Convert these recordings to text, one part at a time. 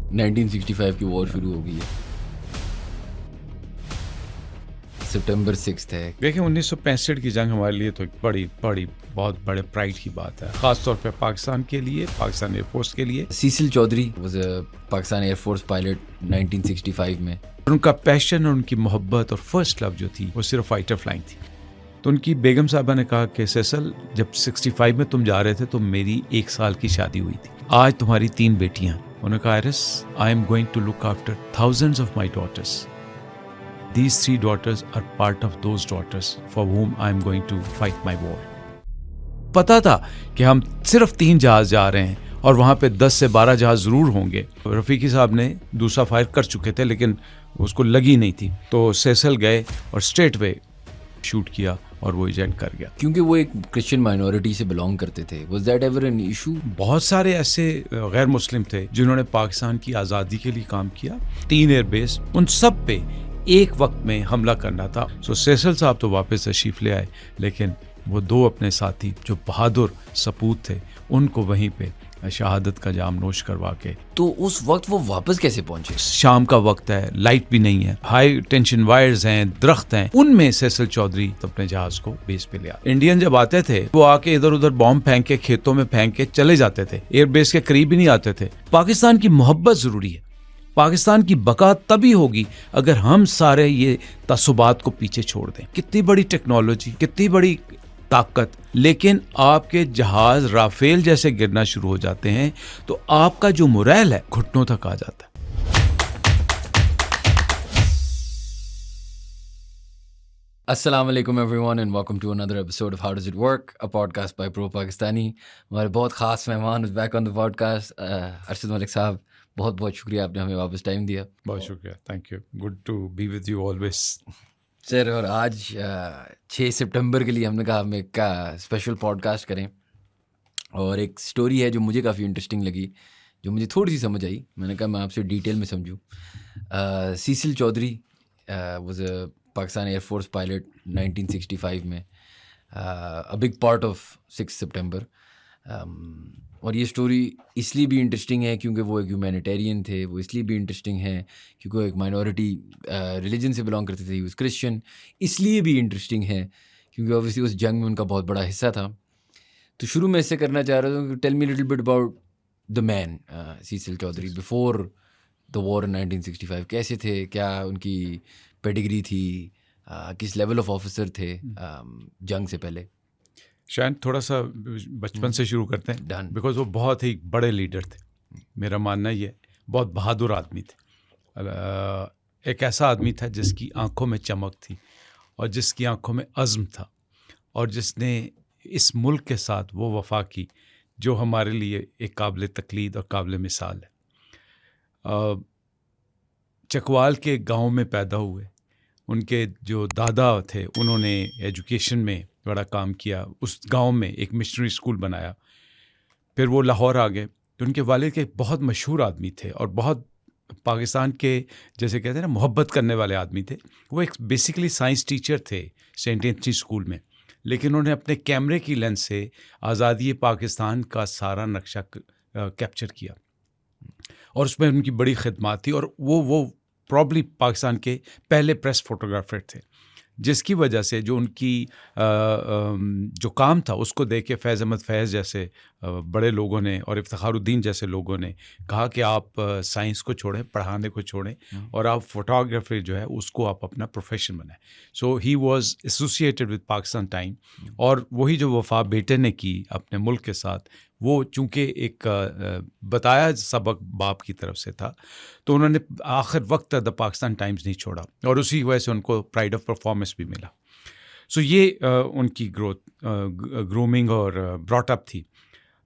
1965 की वॉर शुरू हो गई है, सितंबर 6 है। देखिए 1965 की जंग हमारे लिए तो एक बड़ी बहुत बड़े प्राइड की बात है, खास तौर पे पाकिस्तान के लिए, पाकिस्तान एयरफोर्स के लिए। Cecil Chaudhry was a Pakistan air force pilot 1965 में। उनका पैशन और उनकी मोहब्बत और फर्स्ट लव जो थी वो सिर्फ फाइटर फ्लाइंग थी। तो उनकी बेगम साहबा ने कहा कि सैसल, जब 65 में तुम जा रहे थे तो मेरी 1 साल की शादी हुई थी, आज तुम्हारी 3 बेटियां। उन्होंने कहा, Iris, I am going to look after thousands of my daughters. These 3 daughters are part of those daughters for whom I am going to fight my war. पता था कि हम सिर्फ 3 जहाज जा रहे हैं और वहाँ पे 10 से 12 जहाज ज़रूर होंगे। रफ़ीकी साहब ने दूसरा फायर कर चुके थे लेकिन उसको लगी नहीं थी, तो सैसल गए और स्ट्रेट वे शूट किया और वो इजेक्ट कर गया। क्योंकि वो एक क्रिश्चियन माइनॉरिटी से बिलोंग करते थे। Was that ever an issue? बहुत सारे ऐसे गैर मुस्लिम थे जिन्होंने पाकिस्तान की आज़ादी के लिए काम किया। 3 एयरबेस, उन सब पे एक वक्त में हमला करना था। सो सैसल साहब तो वापस तशरीफ ले आए, लेकिन वो 2 अपने साथी जो बहादुर सपूत थे उनको वहीं पे शहादत का जाम नोश करवा के। तो उस वक्त वो वापस कैसे पहुंचे? शाम का वक्त है, लाइट भी नहीं है, हाई टेंशन वायर्स हैं, दरख्त हैं, उनमें सैसल चौधरी अपने जहाज को बेस पे ले आए। इंडियन जब आते थे वो आके इधर उधर बॉम्ब फेंक के, खेतों में फेंक के चले जाते थे, एयरबेस के करीब ही नहीं आते थे। पाकिस्तान की मोहब्बत जरूरी है। पाकिस्तान की बका तभी होगी अगर हम सारे ये तसुबात को पीछे छोड़ दें। कितनी बड़ी टेक्नोलॉजी, कितनी बड़ी ताकत, लेकिन आपके जहाज राफेल जैसे गिरना शुरू हो जाते हैं तो आपका जो मोरल है घुटनों तक आ जाता है। अस्सलाम वालेकुम everyone and welcome to another episode of how does it work, a podcast by pro Pakistani. हमारे बहुत खास मेहमान is back on the podcast, Arshad Malik sahab. बहुत बहुत शुक्रिया, आपने हमें वापस टाइम दिया। बहुत शुक्रिया, thank you, good to be with you always. Sir, और आज 6 सितंबर के लिए हमने कहा हम एक स्पेशल पॉडकास्ट करें, और एक स्टोरी है जो मुझे काफ़ी इंटरेस्टिंग लगी, जो मुझे थोड़ी सी समझ आई। मैंने कहा मैं आपसे डिटेल में समझूं। Cecil Chaudhry was a Pakistan air force pilot 1965 में, अ बिग पार्ट ऑफ 6 सितंबर। और ये स्टोरी इसलिए भी इंटरेस्टिंग है क्योंकि वो एक ह्यूमैनिटेरियन थे। वो इसलिए भी इंटरेस्टिंग है क्योंकि वो एक माइनॉरिटी रिलीजन से बिलोंग करते थे, वो क्रिश्चियन। इसलिए भी इंटरेस्टिंग है क्योंकि ऑब्वियसली उस जंग में उनका बहुत बड़ा हिस्सा था। तो शुरू में इससे करना चाह रहा था, tell me little bit about the man Cecil Chaudhry before the war in 1965। कैसे थे, क्या उनकी पेडिग्री थी, किस लेवल ऑफ ऑफिसर थे जंग से पहले? शायद थोड़ा सा बचपन से शुरू करते हैं, Done. बिकॉज वो बहुत ही बड़े लीडर थे। मेरा मानना ये, बहुत बहादुर आदमी थे। एक ऐसा आदमी था जिसकी आंखों में चमक थी और जिसकी आंखों में अज़्म था, और जिसने इस मुल्क के साथ वो वफा की जो हमारे लिए एक काबिल तकलीद और काबिल मिसाल है। चकवाल के गांव में पैदा हुए। उनके जो दादा थे उन्होंने एजुकेशन में बड़ा काम किया, उस गांव में एक मिशनरी स्कूल बनाया। फिर वो लाहौर आ गए, तो उनके वालिद के बहुत मशहूर आदमी थे और बहुत पाकिस्तान के, जैसे कहते हैं ना, मोहब्बत करने वाले आदमी थे। वो एक बेसिकली साइंस टीचर थे सेंट एंथनी स्कूल में, लेकिन उन्होंने अपने कैमरे की लेंस से आज़ादी पाकिस्तान का सारा नक्शा कैप्चर किया और उसमें उनकी बड़ी खिदमत थी। और वो प्रॉब्ली पाकिस्तान के पहले प्रेस फोटोग्राफर थे, जिसकी वजह से जो उनकी जो काम था उसको देख के फैज़ अहमद फैज़ जैसे बड़े लोगों ने और इफ्तिखारुद्दीन जैसे लोगों ने कहा कि आप साइंस को छोड़ें, पढ़ाने को छोड़ें, और आप फोटोग्राफी जो है उसको आप अपना प्रोफेशन बनाएं। So he was associated with Pakistan time, और वही जो वफा बेटे ने की अपने मुल्क के साथ, वो चूँकि एक बताया सबक बाप की तरफ से था, तो उन्होंने आखिर वक्त द पाकिस्तान टाइम्स नहीं छोड़ा, और उसी वजह से उनको प्राइड ऑफ परफॉर्मेंस भी मिला। सो ये उनकी ग्रूमिंग और ब्रॉटअप थी।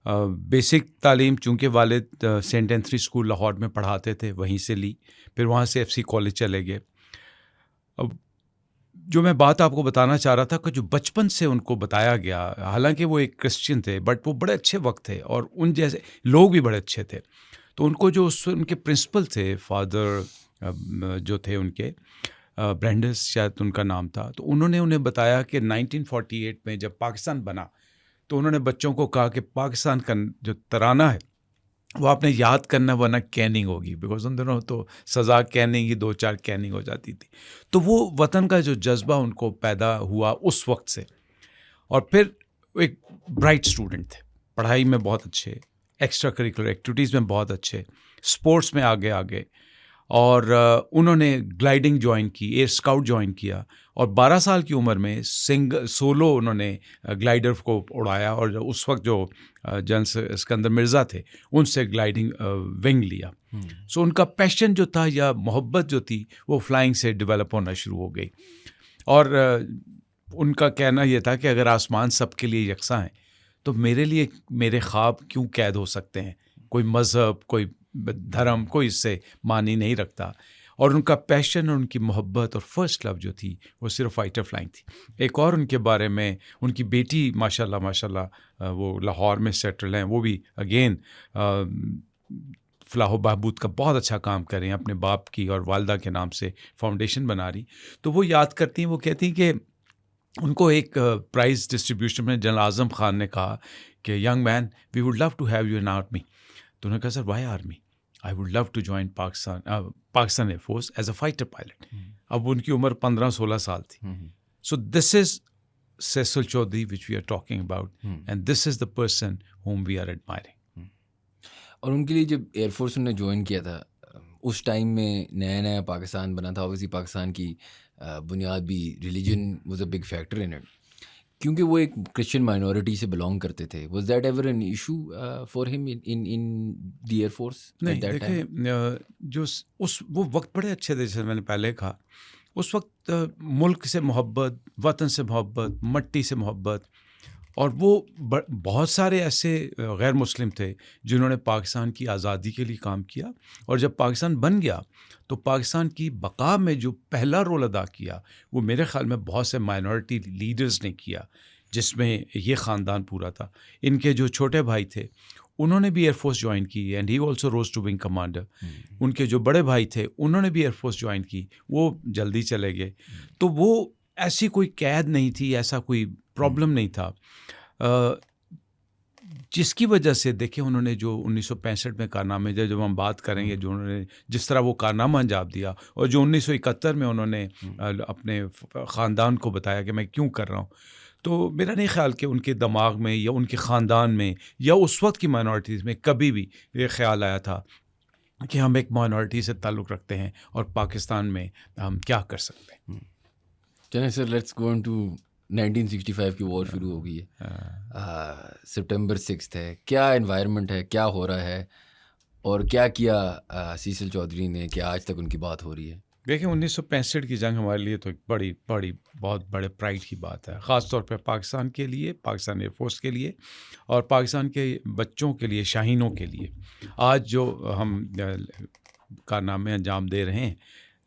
बेसिक तालीम चूँकि वालिद सेंट एंथनी स्कूल लाहौर में पढ़ाते थे, वहीं से ली। फिर वहाँ से FC कॉलेज चले गए। अब जो मैं बात आपको बताना चाह रहा था कि जो बचपन से उनको बताया गया, हालांकि वो एक क्रिश्चियन थे, बट वो बड़े अच्छे वक्त थे और उन जैसे लोग भी बड़े अच्छे थे। तो उनको जो उनके प्रिंसिपल थे, फादर जो थे उनके, ब्रेंडस शायद उनका नाम था, तो उन्होंने उन्हें बताया कि 1948 में जब पाकिस्तान बना तो उन्होंने बच्चों को कहा कि पाकिस्तान का जो तराना है वो आपने याद करना, वरना कैनिंग होगी, बिकॉज उन दिनों तो सज़ा कैनिंग ही 2-4 कैनिंग हो जाती थी। तो वो वतन का जो जज्बा उनको पैदा हुआ उस वक्त से। और फिर एक ब्राइट स्टूडेंट थे, पढ़ाई में बहुत अच्छे, एक्स्ट्रा करिकुलर एक्टिविटीज़ में बहुत अच्छे, स्पोर्ट्स में आगे आगे। और उन्होंने ग्लाइडिंग ज्वाइन की, एयर स्काउट ज्वाइन किया, और 12 साल की उम्र में सोलो उन्होंने ग्लाइडर को उड़ाया। और उस वक्त जो जनरल सिकंदर मिर्ज़ा थे, उनसे ग्लाइडिंग विंग लिया। सो उनका पैशन जो था या मोहब्बत जो थी, वो फ्लाइंग से डेवलप होना शुरू हो गई। और उनका कहना यह था कि अगर आसमान सबके लिए यकसा है, तो मेरे लिए मेरे ख्वाब क्यों कैद हो सकते हैं? कोई मज़हब, कोई धर्म, कोई इससे मानी नहीं रखता। और उनका पैशन और उनकी मोहब्बत और फर्स्ट लव जो थी, वो सिर्फ फाइटर फ्लाइंग थी। एक और उनके बारे में, उनकी बेटी माशाल्लाह वो लाहौर में सेटल हैं, वो भी अगेन फलाह बहबूद का बहुत अच्छा काम कर रहे हैं, अपने बाप की और वालदा के नाम से फाउंडेशन बना रही। तो वो याद करती हैं, वो कहती हैं कि उनको एक प्राइज़ डिस्ट्रीब्यूशन में जनरल आज़म खान ने कहा कि young man, we would love to have you in army. तो उन्होंने कहा, sir why army? I would love to join Pakistan air force as a fighter pilot. अब उनकी उम्र 15-16 साल थी। So this is Cecil Chaudhry which we are talking about, and this is the person whom we are admiring. और उनके लिए जब air force उन्होंने ज्वाइन किया था, उस टाइम में नया नया पाकिस्तान बना था। ऑब्वियसली पाकिस्तान की बुनियाद भी religion was a big factor in it, क्योंकि वो एक क्रिश्चियन माइनॉरिटी से बिलोंग करते थे। Was that ever an issue for him in the air force? नहीं, देखिए, जो उस वो वक्त बड़े अच्छे थे, जैसे मैंने पहले कहा। उस वक्त मुल्क से मोहब्बत, वतन से मोहब्बत, मट्टी से मोहब्बत। और वो बहुत सारे ऐसे गैर मुस्लिम थे जिन्होंने पाकिस्तान की आज़ादी के लिए काम किया। और जब पाकिस्तान बन गया, तो पाकिस्तान की बका में जो पहला रोल अदा किया, वो मेरे ख़्याल में बहुत से माइनॉरिटी लीडर्स ने किया, जिसमें ये ख़ानदान पूरा था। इनके जो छोटे भाई थे, उन्होंने भी एयरफोर्स ज्वाइन की, and he also rose to wing commander. उनके जो बड़े भाई थे, उन्होंने भी एयरफोर्स ज्वाइन की, वो जल्दी चले गए। तो वो ऐसी कोई कैद नहीं थी, ऐसा कोई प्रॉब्लम नहीं था, जिसकी वजह से देखिए उन्होंने जो 1965 में कारनामे, जब हम बात करेंगे, जो उन्होंने जिस तरह वो कारनामा अंजाम दिया, और जो 1971 में उन्होंने अपने ख़ानदान को बताया कि मैं क्यों कर रहा हूँ, तो मेरा नहीं ख्याल कि उनके दिमाग में या उनके ख़ानदान में या उस वक्त की माइनॉरिटीज़ में कभी भी ये ख्याल आया था कि हम एक माइनॉरिटी से ताल्लुक़ रखते हैं और पाकिस्तान में हम क्या कर सकते हैं। चलें सर, लेट्स गो इनटू 1965 की वॉर शुरू हो गई है। सितंबर 6 है, क्या एनवायरनमेंट है, क्या हो रहा है, और क्या किया सीसल चौधरी ने कि आज तक उनकी बात हो रही है? देखिए, 1965 की जंग हमारे लिए तो एक बड़ी बहुत बड़े प्राइड की बात है, ख़ास तौर पे पाकिस्तान के लिए, पाकिस्तान एयरफोर्स के लिए, और पाकिस्तान के बच्चों के लिए, शाहीनों के लिए। आज जो हम कारनामे अंजाम दे रहे हैं,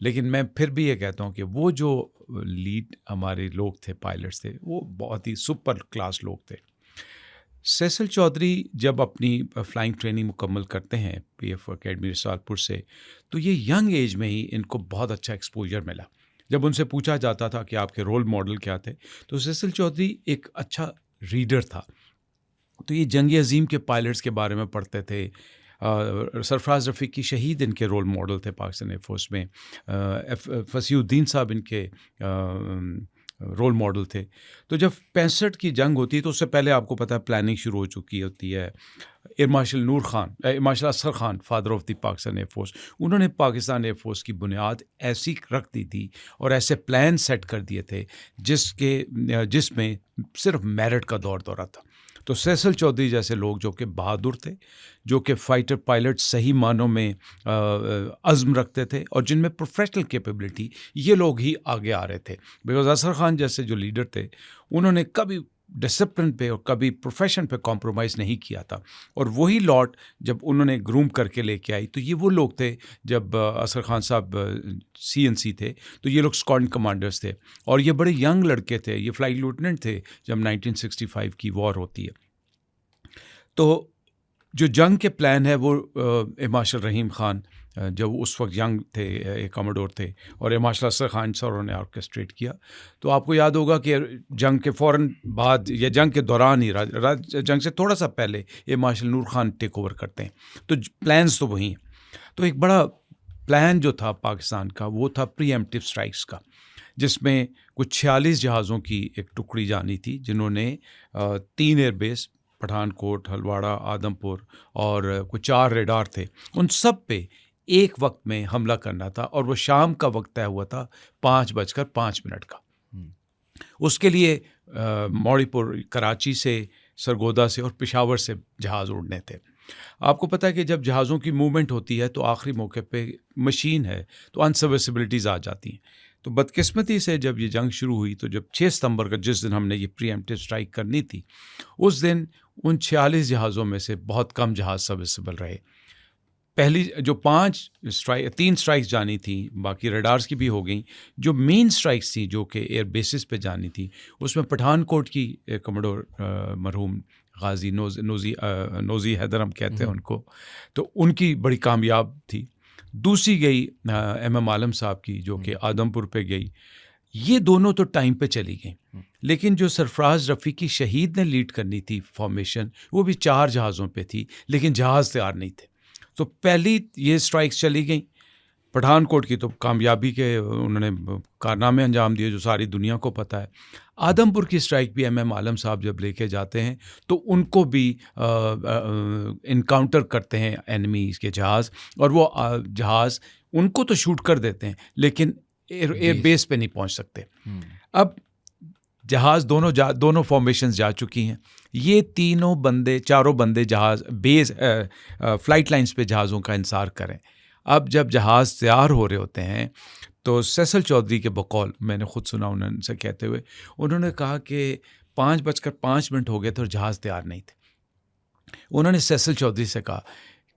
लेकिन मैं फिर भी ये कहता हूँ कि वो जो लीड हमारे लोग थे, पायलट्स थे, वो बहुत ही सुपर क्लास लोग थे। सेसल चौधरी जब अपनी फ्लाइंग ट्रेनिंग मुकम्मल करते हैं PF अकेडमी रसालपुर से, तो ये यंग एज में ही इनको बहुत अच्छा एक्सपोजर मिला। जब उनसे पूछा जाता था कि आपके रोल मॉडल क्या थे, तो सेसल चौधरी एक अच्छा रीडर था। तो ये जंग अजीम के पायलट्स के बारे में पढ़ते थे। सरफराज रफ़ीकी शहीद इनके रोल मॉडल थे पाकिस्तान एयरफोर्स में। फसीउद्दीन साहब इनके रोल मॉडल थे। तो जब 65 की जंग होती है, तो उससे पहले आपको पता है प्लानिंग शुरू हो चुकी होती है। एयर मार्शल असर Khan, father of the Pakistan air force, उन्होंने पाकिस्तान एयरफोर्स की बुनियाद ऐसी रख दी थी और ऐसे प्लान सेट कर दिए थे जिसमें सिर्फ मेरिट का दौरा था। तो सेसल चौधरी जैसे लोग जो कि बहादुर थे, जो कि फ़ाइटर पायलट सही मानों में अज़्म रखते थे और जिनमें प्रोफेशनल कैपेबिलिटी, ये लोग ही आगे आ रहे थे। बिकॉज़ असर खान जैसे जो लीडर थे, उन्होंने कभी डिसिप्लिन पे और कभी प्रोफेशन पे कॉम्प्रोमाइज़ नहीं किया था। और वही लॉट जब उन्होंने ग्रूम करके लेके आई, तो ये वो लोग थे। जब असर खान साहब CNC थे, तो ये लोग स्क्वाड्रन कमांडर्स थे और ये बड़े यंग लड़के थे। ये फ्लाइट लेफ्टिनेंट थे जब 1965 की वॉर होती है। तो जो जंग के प्लान है वो मार्शल रहीम ख़ान जब उस वक्त यंग थे, एक कमोडोर थे, और मार्शल असगर खान सर ने ऑर्केस्ट्रेट किया। तो आपको याद होगा कि जंग के फ़ौरन बाद या जंग के दौरान ही जंग से थोड़ा सा पहले ये मार्शल नूर खान टेक ओवर करते हैं। तो प्लान्स तो वही हैं। तो एक बड़ा प्लान जो था पाकिस्तान का वो था प्रीएम्प्टिव स्ट्राइक्स का, जिसमें कुछ 46 जहाज़ों की एक टुकड़ी जानी थी, जिन्होंने 3 एयरबेस पठानकोट, हलवाड़ा, आदमपुर और कुछ 4 रेडार थे, उन सब पे एक वक्त में हमला करना था। और वो शाम का वक्त तय हुआ था 5:05 का। उसके लिए मौड़ीपुर, कराची से, सरगोदा से और पेशावर से जहाज़ उड़ने थे। आपको पता है कि जब जहाज़ों की मूवमेंट होती है तो आखिरी मौके पे मशीन है तो अनसर्विसिबिलिटीज़ आ जाती हैं। तो बदकिस्मती से जब ये जंग शुरू हुई तो जब 6 सितंबर का, जिस दिन हमने ये प्रीएम्प्टिव स्ट्राइक करनी थी, उस दिन उन 46 जहाज़ों में से बहुत कम जहाज़ सर्विसिबल रहे। पहली जो 3 स्ट्राइक्स जानी थी, बाकी रडार्स की भी हो गई। जो मेन स्ट्राइक्स थी जो कि एयर बेसिस पे जानी थी, उसमें पठानकोट की कमोडोर मरहूम गाजी नोज़ी हैदर हम कहते हैं उनको, तो उनकी बड़ी कामयाब थी। दूसरी गई MM आलम साहब की, जो कि आदमपुर पे गई। ये दोनों तो टाइम पे चली गई, लेकिन जो सरफराज रफ़ीकी शहीद ने लीड करनी थी फॉर्मेशन, वो भी 4 जहाज़ों पे थी, लेकिन जहाज़ तैयार नहीं थे। तो पहली ये स्ट्राइक्स चली गई। पठानकोट की तो कामयाबी के उन्होंने कारनामे अंजाम दिए जो सारी दुनिया को पता है। आदमपुर की स्ट्राइक भी MM आलम साहब जब लेके जाते हैं तो उनको भी इनकाउंटर करते हैं एनिमीज़ के जहाज़, और वो जहाज़ उनको तो शूट कर देते हैं, लेकिन एयर बेस पे नहीं पहुंच सकते। अब जहाज़ दोनों फॉर्मेशंस जा चुकी हैं। ये चारों बंदे जहाज़ बेस फ्लाइट लाइंस पे जहाज़ों का इंतज़ार करें। अब जब जहाज़ तैयार हो रहे होते हैं तो सैसल चौधरी के बकौल मैंने ख़ुद सुना उनसे कहते हुए, उन्होंने कहा कि 5:05 हो गए थे और जहाज़ तैयार नहीं थे। उन्होंने सैसल चौधरी से कहा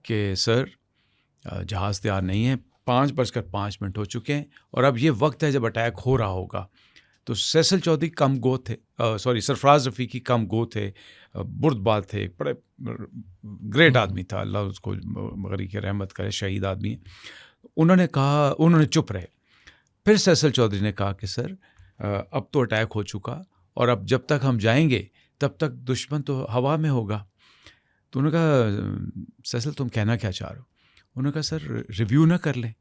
कि सर जहाज़ तैयार नहीं है, 5:05 हो चुके हैं और अब ये वक्त है जब अटैक हो रहा होगा। तो सैसल चौधरी सरफराज रफ़ीकी कम गो थे, बुर्दबाज थे, बड़े ग्रेट आदमी था, अल्लाह उसको मगरी के रहमत करे, शहीद आदमी है। उन्होंने चुप रहे। फिर सैसल चौधरी ने कहा कि सर अब तो अटैक हो चुका और अब जब तक हम जाएंगे तब तक दुश्मन तो हवा में होगा। तो उन्होंने कहा सैसल तुम कहना क्या चाह रहे हो? उन्होंने कहा सर रिव्यू ना कर लें।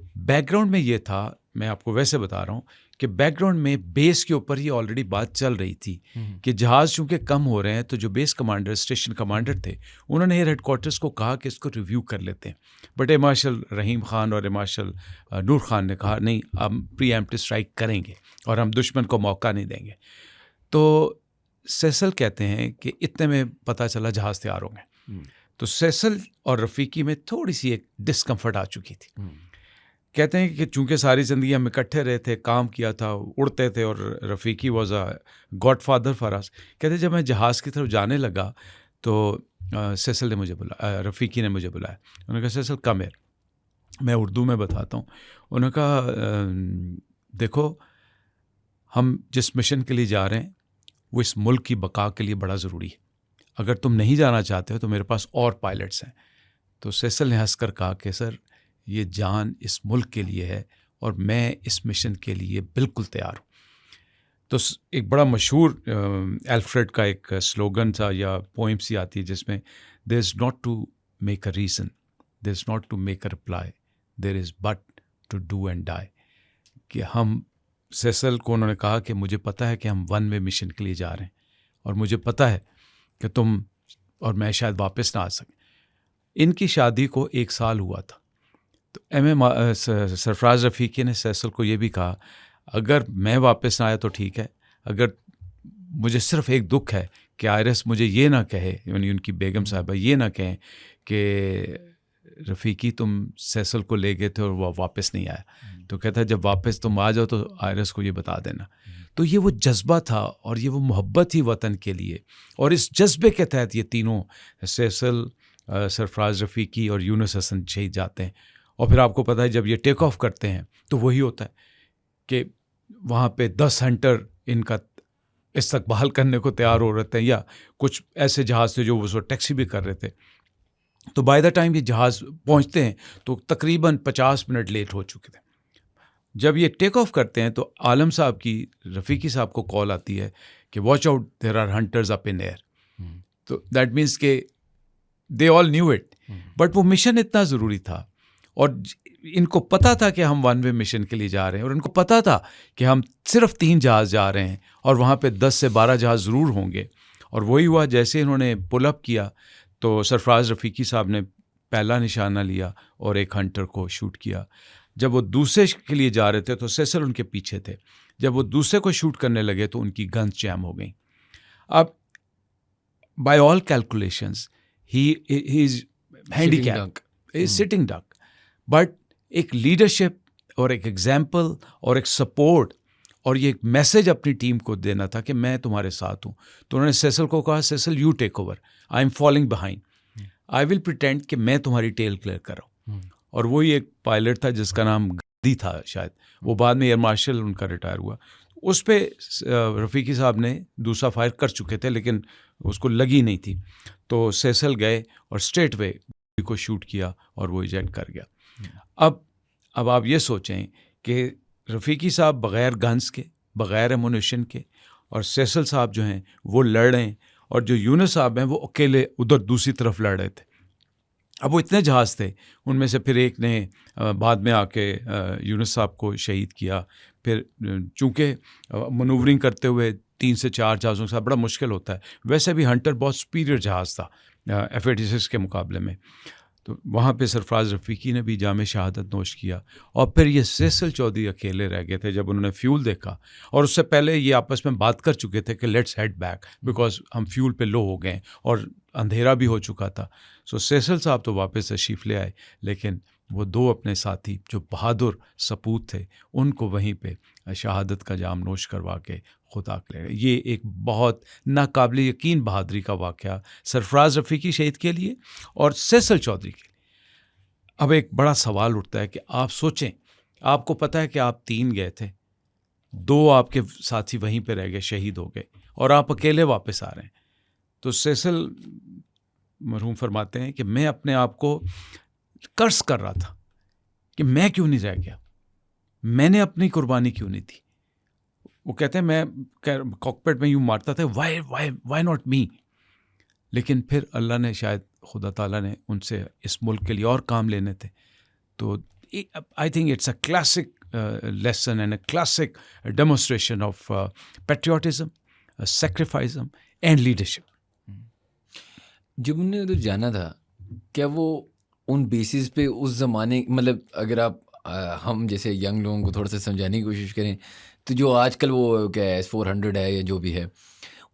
बैकग्राउंड में ये था, मैं आपको वैसे बता रहा हूँ कि बैकग्राउंड में बेस के ऊपर ये ऑलरेडी बात चल रही थी कि जहाज़ चूँकि कम हो रहे हैं, तो जो बेस कमांडर, स्टेशन कमांडर थे, उन्होंने एयर हेडक्वार्टर्स को कहा कि इसको रिव्यू कर लेते हैं। बट एयर मार्शल रहीम ख़ान और एयर मार्शल नूर ख़ान ने कहा नहीं, हम प्रीएम्प्टिव स्ट्राइक करेंगे और हम दुश्मन को मौका नहीं देंगे। तो सैसल कहते हैं कि इतने में पता चला जहाज़ तैयार होंगे। तो सैसल और रफ़ीकी में थोड़ी सी एक डिस्कम्फर्ट आ चुकी थी। कहते हैं कि चूँकि सारी ज़िंदगी हम इकट्ठे रहे थे, काम किया था, उड़ते थे, और Rafiqui was a godfather for us. कहते जब मैं जहाज़ की तरफ जाने लगा तो सैसल ने मुझे बुलाया, रफ़ीकी ने मुझे बुलाया। उन्होंने कहा सैसल कम हियर। मैं उर्दू में बताता हूँ। उन्होंने कहा देखो, हम जिस मिशन के लिए जा रहे हैं वो इस मुल्क की बका के लिए बड़ा ज़रूरी है। अगर तुम नहीं जाना चाहते हो तो मेरे पास और पायलट्स हैं। तो सैसल ने हंसकर कहा कि सर ये जान इस मुल्क के लिए है और मैं इस मिशन के लिए बिल्कुल तैयार हूँ। तो एक बड़ा मशहूर एल्फ्रेड का एक स्लोगन था या पोइम सी आती है जिसमें there is not to make a reason, there is not to make a reply, there is but to do and die. कि हम सैसल को उन्होंने कहा कि मुझे पता है कि हम वन वे मिशन के लिए जा रहे हैं और मुझे पता है कि तुम और मैं शायद वापस ना आ सकें। इनकी शादी को 1 साल हुआ था। तो सरफराज रफ़ीकी ने सैसल को ये भी कहा, अगर मैं वापस ना आया तो ठीक है, अगर मुझे सिर्फ़ एक दुख है कि आयरस मुझे ये ना कहे, यानी उनकी बेगम साहिबा ये ना कहें कि रफ़ीकी तुम सैसल को ले गए थे और वो वापस नहीं आया। तो कहता है जब वापस तुम आ जाओ तो आयरस को ये बता देना। तो ये वो जज्बा था और ये वो मोहब्बत थी वतन के लिए, और इस जज्बे के तहत ये तीनों सैसल, सरफराज रफ़ीकी और यूनुस हसन शहीद जाते हैं। और फिर आपको पता है जब ये टेक ऑफ करते हैं तो वही होता है कि वहाँ पे 10 हंटर इनका इस्तकबाल करने को तैयार हो रहे थे, या कुछ ऐसे जहाज़ थे जो वो टैक्सी भी कर रहे थे। तो बाय द टाइम ये जहाज़ पहुंचते हैं तो तकरीबन 50 मिनट लेट हो चुके थे। जब ये टेक ऑफ करते हैं तो आलम साहब की, रफ़ीकी साहब को कॉल आती है कि watch out, there are hunters up in air. तो दैट मीन्स के they all knew it, but वो मिशन इतना ज़रूरी था और इनको पता था कि हम वन वे मिशन के लिए जा रहे हैं, और इनको पता था कि हम सिर्फ 3 जहाज़ जा रहे हैं और वहाँ पे 10 से 12 जहाज़ ज़रूर होंगे। और वही हुआ, जैसे इन्होंने पुल अप किया तो सरफराज रफ़ीकी साहब ने पहला निशाना लिया और एक हंटर को शूट किया। जब वो दूसरे के लिए जा रहे थे तो सेसल उनके पीछे थे। जब वो दूसरे को शूट करने लगे तो उनकी गन्स जैम हो गई। अब by all calculations he is handicap, is sitting duck, but एक लीडरशिप और एक एग्जाम्पल और एक सपोर्ट और ये एक मैसेज अपनी टीम को देना था कि मैं तुम्हारे साथ हूँ। तो उन्होंने सेसल को कहा, Cecil you take over, I am following behind, I will pretend कि मैं तुम्हारी टेल क्लियर कर रहा हूँ। और वही एक पायलट था जिसका नाम गांधी था शायद, वो बाद में एयर मार्शल उनका रिटायर हुआ। उस पर रफ़ीकी साहब ने दूसरा फायर कर चुके थे लेकिन उसको लगी नहीं थी, तो सेसल गए और स्ट्रेट वे को शूट किया और वो इजेक्ट कर गया। अब आप ये सोचें कि रफ़ीकी साहब बग़ैर गन्स के, बग़ैर एमुनिशन के, और सेसल साहब जो हैं वो लड़ रहे हैं, और जो यूनुस साहब हैं वो अकेले उधर दूसरी तरफ लड़ रहे थे। अब वो इतने जहाज़ थे, उनमें से फिर एक ने बाद में आके यूनुस साहब को शहीद किया। फिर चूँकि मनूवरिंग करते हुए 3 से 4 जहाज़ों के साथ बड़ा मुश्किल होता है, वैसे भी हंटर बहुत सुपीरियर जहाज़ था F-86 के मुकाबले में। तो वहाँ पे सरफराज रफ़ीकी ने भी जामे शहादत नोश किया। और फिर ये सेसल चौधरी अकेले रह गए थे जब उन्होंने फ्यूल देखा, और उससे पहले ये आपस में बात कर चुके थे कि लेट्स हेड बैक बिकॉज हम फ्यूल पे लो हो गए और अंधेरा भी हो चुका था। सो सेसल साहब तो वापस तशरीफ़ ले आए, लेकिन वो 2 अपने साथी जो बहादुर सपूत थे उनको वहीं पे शहादत का जाम नोश करवा के खुदा ले गए। ये एक बहुत नाकाबिल यकीन बहादुरी का वाक़या सरफराज रफ़ीकी शहीद के लिए और सेसल चौधरी के लिए। अब एक बड़ा सवाल उठता है कि आप सोचें, आपको पता है कि आप 3 गए थे, 2 आपके साथी वहीं पे रह गए, शहीद हो गए, और आप अकेले वापस आ रहे हैं। तो सेसल मरहूम फरमाते हैं कि मैं अपने आप को कर्स कर रहा था कि मैं क्यों नहीं रह गया, मैंने अपनी कुर्बानी क्यों नहीं दी। वो कहते हैं मैं कॉकपिट में यूँ मारता था, वाई नॉट मी। लेकिन फिर अल्लाह ने, शायद खुदा ताला ने उनसे इस मुल्क के लिए और काम लेने थे। तो I think it's a classic lesson and a classic demonstration of patriotism, sacrifice and leadership. जब उन्होंने उधर जाना था, क्या वो उन बेसिस पे उस ज़माने, मतलब अगर आप हम जैसे यंग लोगों को थोड़ा सा समझाने की कोशिश करें, तो जो आजकल वो क्या है S-400 है या जो भी है,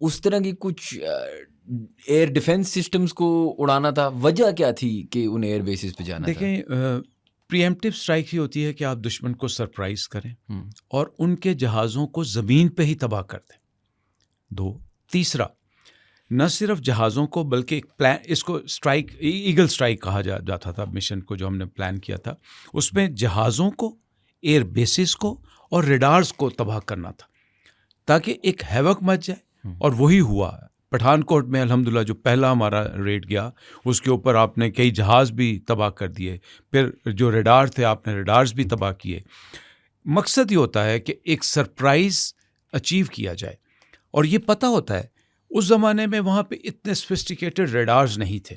उस तरह की कुछ एयर डिफेंस सिस्टम्स को उड़ाना था, वजह क्या थी कि उन एयर बेसिस पे जाना था? देखें, प्रीएम्प्टिव स्ट्राइक ही होती है कि आप दुश्मन को सरप्राइज करें और उनके जहाज़ों को ज़मीन पे ही तबाह कर दें। 2, तीसरा, न सिर्फ जहाज़ों को बल्कि एक प्लान, इसको स्ट्राइक, ईगल स्ट्राइक कहा जाता था मिशन को जो हमने प्लान किया था, उसमें जहाज़ों को, एयर बेसिस को और रेडार्स को तबाह करना था ताकि एक हैवक मच जाए। और वही हुआ पठानकोट में अल्हम्दुलिल्लाह, जो पहला हमारा रेड गया उसके ऊपर आपने कई जहाज़ भी तबाह कर दिए, फिर जो रेडार थे आपने रेडार्स भी तबाह किए। मकसद ये होता है कि एक सरप्राइज़ अचीव किया जाए, और ये पता होता है उस ज़माने में वहाँ पे इतने सोफिस्टिकेटेड रेडार्स नहीं थे,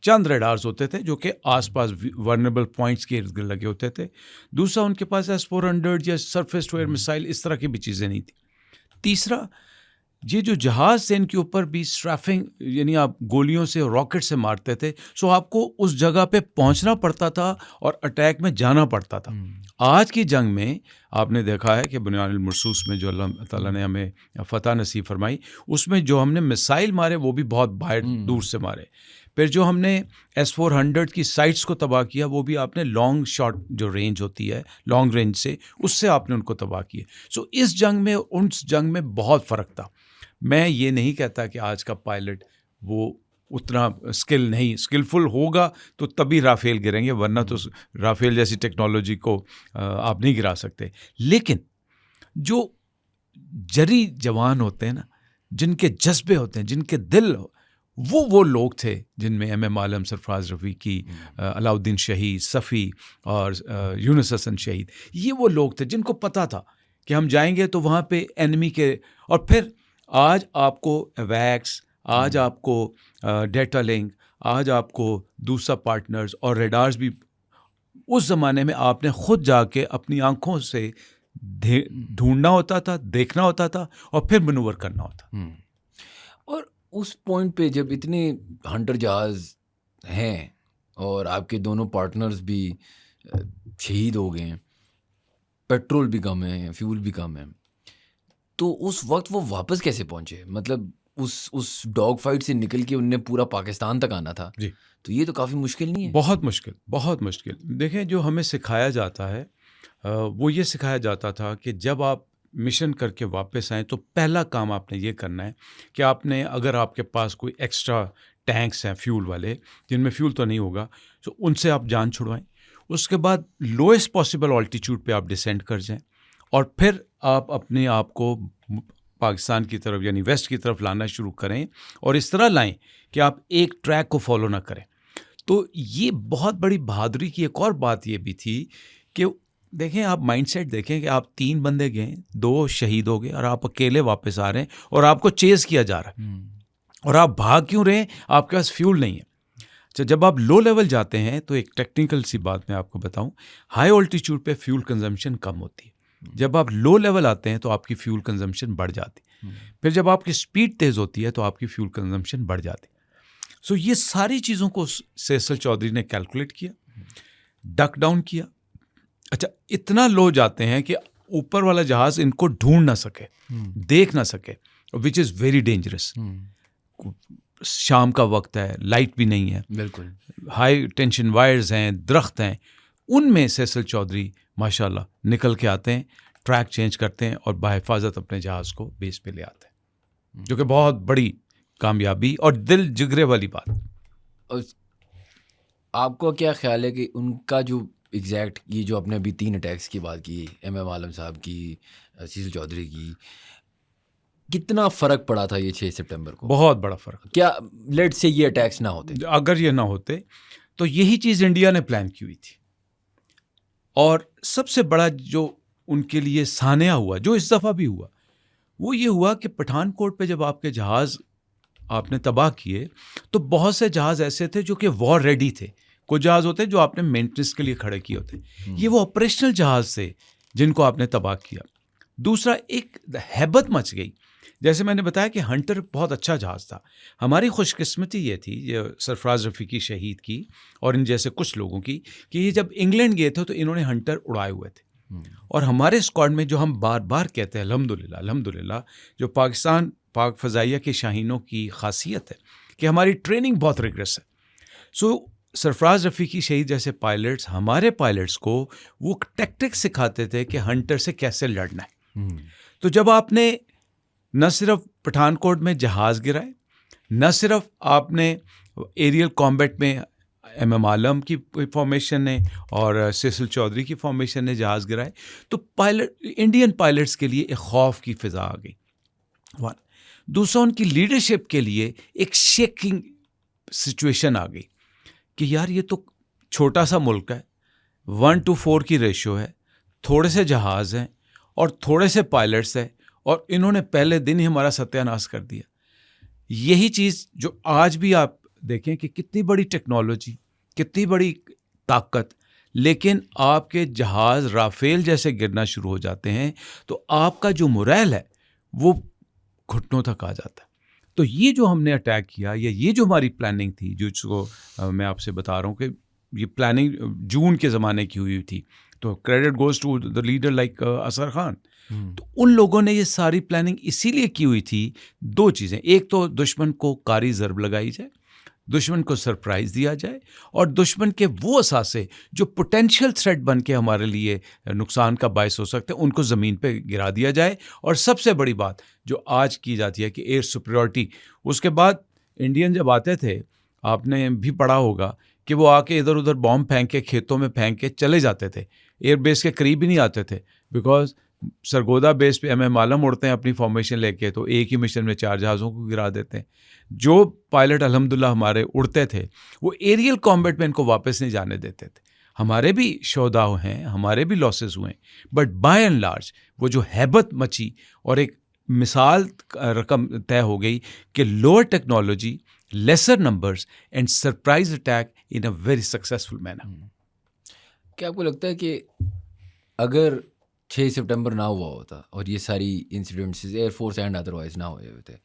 चंद रेडार्स होते थे जो कि आसपास वर्नेबल पॉइंट्स के इर्द गिर्द लगे होते थे। दूसरा, उनके पास S-400 या सरफेस टू एयर मिसाइल इस तरह की भी चीज़ें नहीं थी। तीसरा, ये जो जहाज़ थे इनके ऊपर भी स्ट्रैफिंग, यानी आप गोलियों से, रॉकेट से मारते थे, सो आपको उस जगह पे पहुंचना पड़ता था और अटैक में जाना पड़ता था। आज की जंग में आपने देखा है कि बुनियानुल मरसूस में जो अल्लाह ताला ने हमें फ़तह नसीब फरमाई, उसमें जो हमने मिसाइल मारे वो भी बहुत बाहर दूर से मारे। फिर जो हमने S-400 की साइट्स को तबाह किया वो भी आपने लॉन्ग शॉट जो रेंज होती है, लॉन्ग रेंज से, उससे आपने उनको तबाह किए। सो इस जंग में उस जंग में बहुत फ़र्क था। मैं ये नहीं कहता कि आज का पायलट वो उतना स्किलफुल होगा तो तभी राफेल गिरेंगे, वरना तो राफेल जैसी टेक्नोलॉजी को आप नहीं गिरा सकते। लेकिन जो जरी जवान होते हैं ना, जिनके जज्बे होते हैं, जिनके दिल वो लोग थे जिनमें MM आलम, सरफराज रफ़ीकी, अलाउद्दीन शहीद, सफ़ी और यूनुस हसन शहीद, ये वो लोग थे जिनको पता था कि हम जाएंगे तो वहाँ पे एनिमी के, और फिर आज आपको वैक्स, आज आपको डेटा लिंक, आज आपको दूसरा पार्टनर्स और रेडार्स भी, उस ज़माने में आपने खुद जाके अपनी आंखों से ढूंढना होता था, देखना होता था और फिर मनूवर करना होता। और उस पॉइंट पे जब इतने हंटर जहाज हैं और आपके दोनों पार्टनर्स भी शहीद हो गए हैं, पेट्रोल भी कम है, फ्यूल भी कम है, तो उस वक्त वो वापस कैसे पहुंचे? मतलब उस डॉग फाइट से निकल के उनने पूरा पाकिस्तान तक आना था जी। तो ये तो काफ़ी मुश्किल नहीं है? बहुत मुश्किल, बहुत मुश्किल। देखें, जो हमें सिखाया जाता है वो ये सिखाया जाता था कि जब आप मिशन करके वापस आएँ तो पहला काम आपने ये करना है कि आपने, अगर आपके पास कोई एक्स्ट्रा टैंक्स हैं फ्यूल वाले, जिनमें फ्यूल तो नहीं होगा, तो उनसे आप जान छुड़वाएं। उसके बाद लोएस्ट पॉसिबल ऑल्टीट्यूड पे आप डिसेंड कर जाएं और फिर आप अपने आप को पाकिस्तान की तरफ यानी वेस्ट की तरफ लाना शुरू करें, और इस तरह लाएं कि आप एक ट्रैक को फॉलो ना करें। तो ये बहुत बड़ी बहादुरी की एक और बात ये भी थी कि देखें, आप माइंडसेट देखें कि आप 3 बंदे गए, 2 शहीद हो गए और आप अकेले वापस आ रहे हैं और आपको चेज़ किया जा रहा है, और आप भाग क्यों रहे हैं? आपके पास फ्यूल नहीं है। तो जब आप लो लेवल जाते हैं तो एक टेक्निकल सी बात मैं आपको बताऊं, हाई ऑल्टीट्यूड पे फ्यूल कंजम्पशन कम होती है, जब आप लो लेवल आते हैं तो आपकी फ्यूल कंजम्पशन बढ़ जाती है, फिर जब आपकी स्पीड तेज़ होती है तो आपकी फ्यूल कंजम्पशन बढ़ जाती है। सो ये सारी चीज़ों को सेसल चौधरी ने कैलकुलेट किया, डक डाउन किया। अच्छा, इतना लो जाते हैं कि ऊपर वाला जहाज़ इनको ढूंढ ना सके, देख ना सके, विच इज़ वेरी डेंजरस। शाम का वक्त है, लाइट भी नहीं है, बिल्कुल हाई टेंशन वायर्स हैं, दरख्त हैं, उनमें सेसल चौधरी माशाल्लाह निकल के आते हैं, ट्रैक चेंज करते हैं और बाहिफाजत अपने जहाज़ को बेस पे ले आते हैं, जो कि बहुत बड़ी कामयाबी और दिल जिगरे वाली बात। और आपको क्या ख्याल है कि उनका जो एग्जैक्ट ये जो आपने अभी 3 अटैक्स की बात की, MM आलम साहब की, सेसल चौधरी की, कितना फ़र्क पड़ा था ये 6 सितंबर को? बहुत बड़ा फ़र्क। क्या लेट्स से ये अटैक्स ना होते? अगर ये ना होते तो यही चीज़ इंडिया ने प्लान की हुई थी, और सबसे बड़ा जो उनके लिए सानिया हुआ, जो इस दफ़ा भी हुआ, वो ये हुआ कि पठानकोट पे जब आपके जहाज़ आपने तबाह किए तो बहुत से जहाज़ ऐसे थे जो कि वॉर रेडी थे। कुछ जहाज़ होते हैं जो आपने मेंटेनेंस के लिए खड़े किए होते हैं, ये वो ऑपरेशनल जहाज़ थे जिनको आपने तबाह किया। दूसरा, एक हैबत मच गई। जैसे मैंने बताया कि हंटर बहुत अच्छा जहाज़ था। हमारी खुशकिस्मती ये थी, ये सरफराज रफ़ीकी शहीद की और इन जैसे कुछ लोगों की, कि ये जब इंग्लैंड गए थे तो इन्होंने हंटर उड़ाए हुए थे, और हमारे स्क्वाड में जो हम बार बार कहते हैं अल्हम्दुलिल्लाह अल्हम्दुलिल्लाह, जो पाकिस्तान पाक फ़ज़ाइया के शाहीनों की खासियत है कि हमारी ट्रेनिंग बहुत रिगरस है। सो सरफराज रफ़ीकी शहीद जैसे पायलट्स हमारे पायलट्स को वो टैक्टिक्स सिखाते थे कि हंटर से कैसे लड़ना है। तो जब आपने न सिर्फ पठानकोट में जहाज़ गिराए, न सिर्फ आपने एरियल कॉम्बैट में MM आलम की फॉर्मेशन ने और सेसल चौधरी की फॉर्मेशन ने जहाज़ गिराए, तो इंडियन पायलट्स के लिए एक खौफ की फ़िज़ा आ गई। वन, दूसरा, उनकी लीडरशिप के लिए एक शेकिंग सिचुएशन आ गई कि यार ये तो छोटा सा मुल्क है, 1:4 की रेशो है, थोड़े से जहाज़ हैं और थोड़े से पायलट्स हैं, और इन्होंने पहले दिन ही हमारा सत्यानाश कर दिया। यही चीज़ जो आज भी आप देखें कि कितनी बड़ी टेक्नोलॉजी, कितनी बड़ी ताकत, लेकिन आपके जहाज़ राफेल जैसे गिरना शुरू हो जाते हैं तो आपका जो मोरल है वो घुटनों तक आ जाता है। तो ये जो हमने अटैक किया, या ये जो हमारी प्लानिंग थी, जिसको मैं आपसे बता रहा हूँ कि ये प्लानिंग जून के ज़माने की हुई थी, तो credit goes to the leader like Asghar Khan. तो उन लोगों ने ये सारी प्लानिंग इसीलिए की हुई थी, 2 चीज़ें, एक तो दुश्मन को कारी ज़रब लगाई जाए, दुश्मन को सरप्राइज़ दिया जाए, और दुश्मन के वो असासे जो पोटेंशियल थ्रेट बन के हमारे लिए नुकसान का बायस हो सकते हैं, उनको ज़मीन पे गिरा दिया जाए। और सबसे बड़ी बात जो आज की जाती है कि एयर सुपीरियरिटी, उसके बाद इंडियन जब आते थे, आपने भी पढ़ा होगा कि वो आके इधर उधर बॉम्ब फेंक के, खेतों में फेंक के चले जाते थे, एयरबेस के करीब ही नहीं आते थे, बिकॉज सरगोदा बेस पे MM आलम उड़ते हैं अपनी फॉर्मेशन लेके, तो एक ही मिशन में 4 जहाज़ों को गिरा देते हैं। जो पायलट अल्हम्दुलिल्लाह हमारे उड़ते थे, वो एरियल कॉम्बैट में इनको वापस नहीं जाने देते थे। हमारे भी शोधा हैं, हमारे भी लॉसेस हुए, बट बाय एंड लार्ज वो जो हैबत मची और एक मिसाल रकम तय हो गई कि lower technology, lesser numbers and surprise attack in a very successful manner. क्या आपको लगता है कि अगर 6 सितंबर ना हुआ होता और ये सारी इंसिडेंट्स एयरफोर्स एंड अदरवाइज ना हुए होते,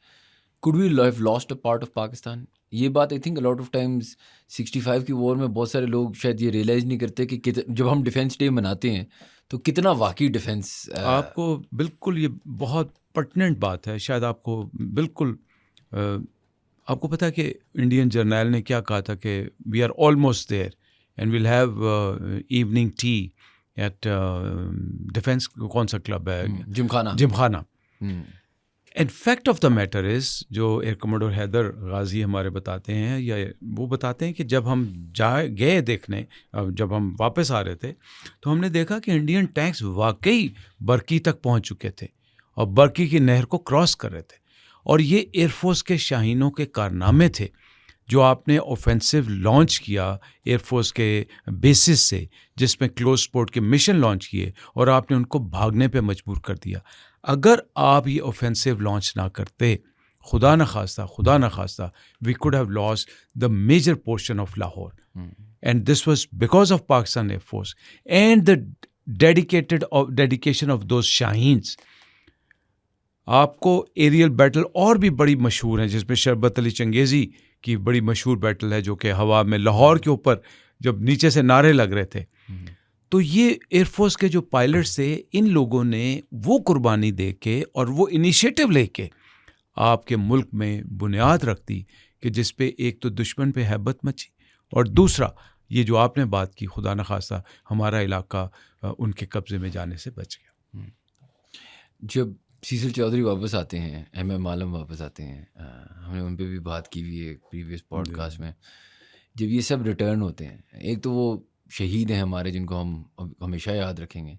could we have lost a part of Pakistan? ये बात I think a lot of times 65 की वॉर में बहुत सारे लोग शायद ये रियलाइज़ नहीं करते कि जब हम डिफेंस डे मनाते हैं तो कितना वाकई डिफेंस आपको बिल्कुल ये बहुत पर्टिनेंट बात है, शायद आपको बिल्कुल आपको पता है कि इंडियन जर्नल ने क्या कहा था कि we are almost there and will have evening tea at defence, कौन सा क्लब है, Gymkhana. And fact of the matter is, जो एयर कमोडोर हैदर गाजी हमारे बताते हैं, या वो बताते हैं कि जब हम गए देखने, जब हम वापस आ रहे थे, तो हमने देखा कि इंडियन टैंक्स वाकई बर्की तक पहुंच चुके थे और बर्की की नहर को क्रॉस कर रहे थे। और ये एयरफोर्स के शाहीनों के कारनामे थे, जो आपने ऑफेंसिव लॉन्च किया एयरफोर्स के बेसिस से, जिसमें क्लोज स्पोर्ट के मिशन लॉन्च किए और आपने उनको भागने पे मजबूर कर दिया। अगर आप ये ऑफेंसिव लॉन्च ना करते, खुदा न खास्ता we could have lost the major portion of Lahore, and this was because of Pakistan air force and the dedication of those Shaheens. आपको एरियल बैटल और भी बड़ी मशहूर हैं, जिसमें शरबत अली चंगेज़ी की बड़ी मशहूर बैटल है, जो कि हवा में लाहौर के ऊपर जब नीचे से नारे लग रहे थे। तो ये एयरफोर्स के जो पायलट्स थे, इन लोगों ने वो कुर्बानी दे के और वो इनिशिएटिव लेके आपके मुल्क में बुनियाद रख दी कि जिस पे एक तो दुश्मन पे हैबत मची, और दूसरा ये जो आपने बात की, खुदा न खास्ता हमारा इलाका उनके कब्जे में जाने से बच गया। जब सीसल चौधरी वापस आते हैं, MM आलम वापस आते हैं, हमने उन पे भी बात की हुई है प्रीवियस पॉडकास्ट में। जब ये सब रिटर्न होते हैं, एक तो वो शहीद हैं हमारे जिनको हम हमेशा याद रखेंगे,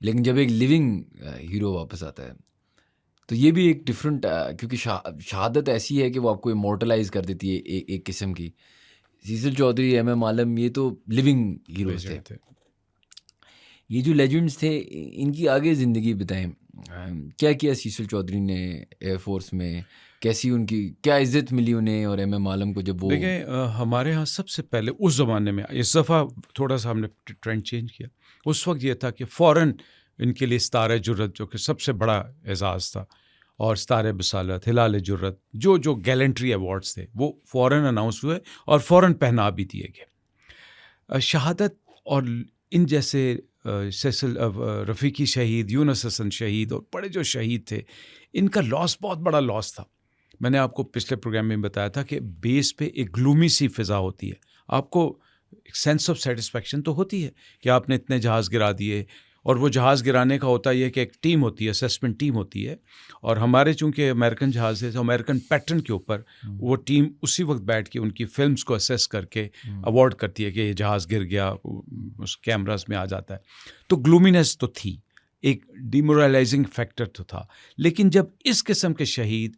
लेकिन जब एक लिविंग हीरो वापस आता है तो ये भी एक डिफरेंट, क्योंकि शहादत ऐसी है कि वो आपको इमोर्टलाइज कर देती है एक किस्म की। सीसल चौधरी, MM आलम, ये तो लिविंग हीरोज थे। ये जो लेजेंड्स थे, इनकी आगे ज़िंदगी बताएं, क्या किया सीसल चौधरी ने एयरफोर्स में, कैसी उनकी क्या इज्जत मिली उन्हें और MM आलम को जब वो। देखें, हमारे यहाँ सबसे पहले उस ज़माने में, इस दफ़ा थोड़ा सा हमने ट्रेंड चेंज किया, उस वक्त ये था कि फ़ौरन इनके लिए सितारे जुर्रत, जो कि सबसे बड़ा एजाज़ था, और सितारे बसालत, हिलाल जुर्रत, जो गैलेंट्री अवार्ड्स थे, वो फ़ौरन अनाउंस हुए और फ़ौरन पहना भी दिए गए। शहादत और इन जैसे सैसल रफ़ीकी शहीद, यूनुस हसन शहीद और बड़े जो शहीद थे, इनका लॉस बहुत बड़ा लॉस था। मैंने आपको पिछले प्रोग्राम में बताया था कि बेस पे एक ग्लूमी सी फ़िज़ा होती है, आपको एक सेंस ऑफ सेटिस्फेक्शन तो होती है कि आपने इतने जहाज़ गिरा दिए, और वो जहाज़ गिराने का होता है कि एक टीम होती है, असेसमेंट टीम होती है, और हमारे चूँकि अमेरिकन जहाज़ है, तो अमेरिकन पैटर्न के ऊपर वो टीम उसी वक्त बैठ के उनकी फिल्म्स को असेस करके अवार्ड करती है कि ये जहाज़ गिर गया, उस कैमरास में आ जाता है। तो ग्लूमीनेस तो थी, एक डिमोरलाइजिंग फैक्टर तो था। लेकिन जब इस किस्म के शहीद,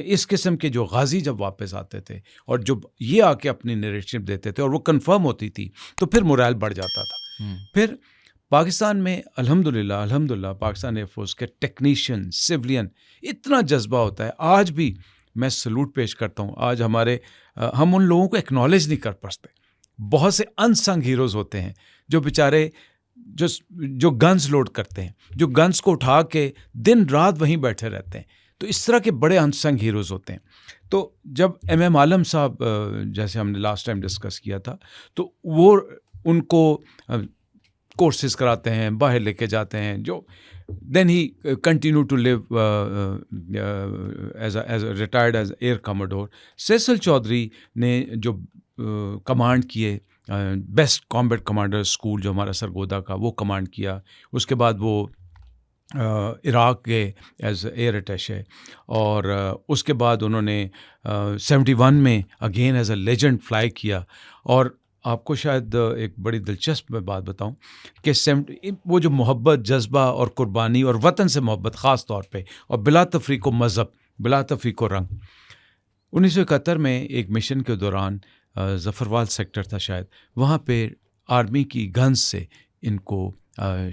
इस किस्म के जो गाजी जब वापस आते थे और जब ये आके अपनी नरेटिव देते थे और वो कंफर्म होती थी, तो फिर मोरल बढ़ जाता था। फिर पाकिस्तान में अल्हम्दुलिल्लाह पाकिस्तान एयरफोर्स के टेक्नीशियन, सिविलियन, इतना जज्बा होता है। आज भी मैं सलूट पेश करता हूँ। आज हम उन लोगों को एक्नॉलेज नहीं कर पाते। बहुत से अनसंग हीरोज़ होते हैं जो बेचारे जो गन्स लोड करते हैं, जो गन्स को उठा के दिन रात वहीं बैठे रहते हैं। तो इस तरह के बड़े अनसंग हीरोज़ होते हैं। तो जब MM आलम साहब, जैसे हमने लास्ट टाइम डिस्कस किया था, तो वो उनको कोर्सेज कराते हैं, बाहर लेके जाते हैं, जो then he continue to live as a retired as air commodore. Cecil Chaudhry ने जो कमांड किए, बेस्ट कॉम्बैट कमांडर स्कूल जो हमारा सरगोदा का, वो कमांड किया। उसके बाद वो इराक़ गए एज एयर अटैचे, और उसके बाद उन्होंने 71 में again as a legend fly किया। और आपको शायद एक बड़ी दिलचस्प मैं बात बताऊं कि वो जो मोहब्बत, जज्बा और कुर्बानी और वतन से मोहब्बत ख़ास तौर पे, और बिला तफरीक व मज़हब, बिला तफरीक व रंग, 1971 में एक मिशन के दौरान ज़फ़रवाल सेक्टर था शायद, वहाँ पे आर्मी की गन्स से इनको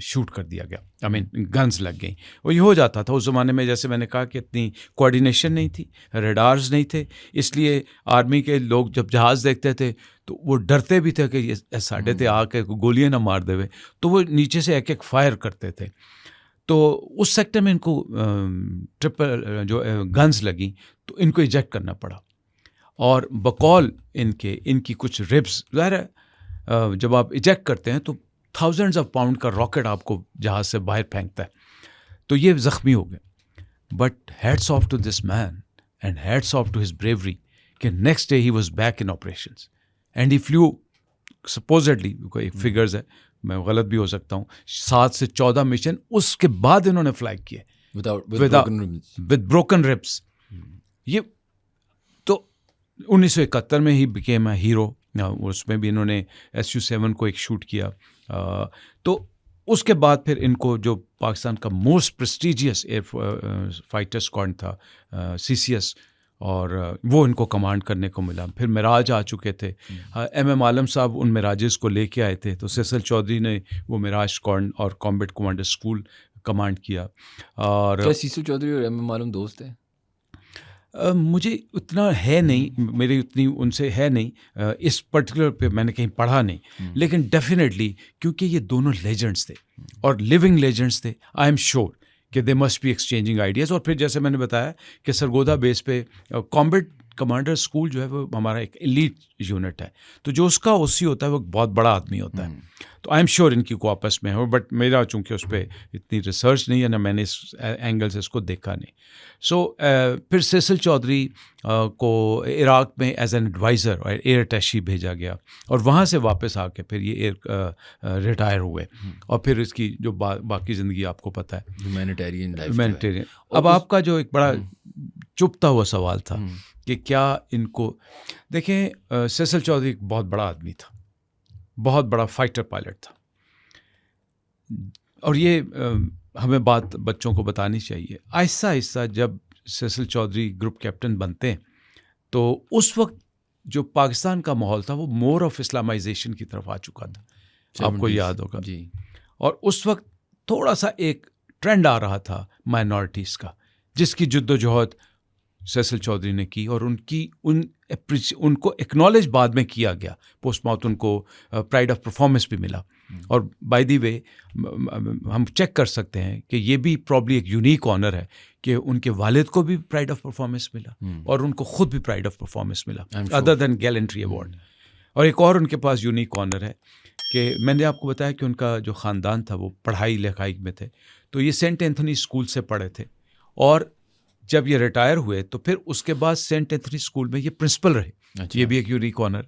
शूट कर दिया गया। गन्स लग गई। और ये हो जाता था उस ज़माने में, जैसे मैंने कहा कि इतनी कोऑर्डिनेशन नहीं थी, रेडार्स नहीं थे, इसलिए आर्मी के लोग जब जहाज़ देखते थे तो वो डरते भी थे कि ये साढ़े थे आके गोलियां ना मार देवे, तो वो नीचे से एक एक फायर करते थे। तो उस सेक्टर में इनको ट्रिपल जो गन्स लगी तो इनको इजेक्ट करना पड़ा, और बकौल इनकी कुछ रिब्स, ज़ाहिर है जब आप इजेक्ट करते हैं तो थाउजेंड्स ऑफ पाउंड का रॉकेट आपको जहाज से बाहर फेंकता है, तो ये ज़ख्मी हो गए। But hats off to this man and hats off to his bravery कि next day he was back in operations and he flew, supposedly एक फिगर्स है, मैं गलत भी हो सकता हूँ, 7 से 14 मिशन उसके बाद इन्होंने फ्लाई किए विद ब्रोकन रिब्स। ये तो 1971 में ही बिकेम अ हीरो। उसमें भी इन्होंने SU-7 को एक शूट किया। तो उसके बाद फिर इनको जो पाकिस्तान का most prestigious air fighter squad था CCS, और वो इनको कमांड करने को मिला। फिर मिराज आ चुके थे, MM आलम साहब उन मिराजेस को लेके आए थे, तो सैसल चौधरी ने वो मिराज स्क्वाड और कॉम्बैट कमांडर स्कूल कमांड किया। और क्या सैसल चौधरी और MM आलम दोस्त हैं? मुझे उतना है नहीं, मेरी उतनी उनसे है नहीं, इस पर्टिकुलर पे मैंने कहीं पढ़ा नहीं, लेकिन डेफिनेटली क्योंकि ये दोनों लेजेंड्स थे और लिविंग लेजेंड्स थे, आई एम श्योर कि they must be exchanging ideas. और फिर जैसे मैंने बताया कि सरगोदा बेस पे कॉम्बैट कमांडर स्कूल जो है वो हमारा एक एलीट यूनिट है, तो जो उसका OC होता है वो बहुत बड़ा आदमी होता है, तो आई एम श्योर इनकी को आपस में हो। बट मेरा चूँकि उस पर इतनी रिसर्च नहीं है ना, मैंने इस एंगल से इसको देखा नहीं। सो फिर सैसल चौधरी को इराक़ में एज एन एडवाइज़र और एयर अटैची भेजा गया, और वहाँ से वापस आके फिर ये रिटायर हुए, और फिर इसकी जो बाकी ज़िंदगी आपको पता है, ह्यूमैनिटेरियन। अब आपका जो एक बड़ा चुपता हुआ सवाल था कि क्या इनको, देखें सैसल चौधरी एक बहुत बड़ा आदमी था, बहुत बड़ा फाइटर पायलट था, और ये हमें बात बच्चों को बतानी चाहिए। आहिस्ता आहिस्ता जब सैसल चौधरी ग्रुप कैप्टन बनते हैं तो उस वक्त जो पाकिस्तान का माहौल था वो मोर ऑफ इस्लामाइजेशन की तरफ आ चुका था, आपको याद होगा जी। और उस वक्त थोड़ा सा एक ट्रेंड आ रहा था माइनॉरिटीज़ का, जिसकी जद्दोजहद सैसल चौधरी ने की, और उनको एक्नॉलेज बाद में किया गया। पोस्ट मॉर्टम उनको प्राइड ऑफ परफॉर्मेंस भी मिला, और बाय द वे हम चेक कर सकते हैं कि ये भी प्रॉब्ली एक यूनिक ऑनर है कि उनके वालिद को भी प्राइड ऑफ परफॉर्मेंस मिला और उनको खुद भी प्राइड ऑफ परफॉर्मेंस मिला, अदर देन गैलेंट्री अवार्ड। और एक और उनके पास यूनिक ऑनर है कि मैंने आपको बताया कि उनका जो ख़ानदान था वो पढ़ाई लिखाई में थे, तो ये सेंट एंथनी स्कूल से पढ़े थे, और जब ये रिटायर हुए तो फिर उसके बाद सेंट एंथनी स्कूल में ये प्रिंसिपल रहे। अच्छा। ये भी एक यूनिक ऑनर।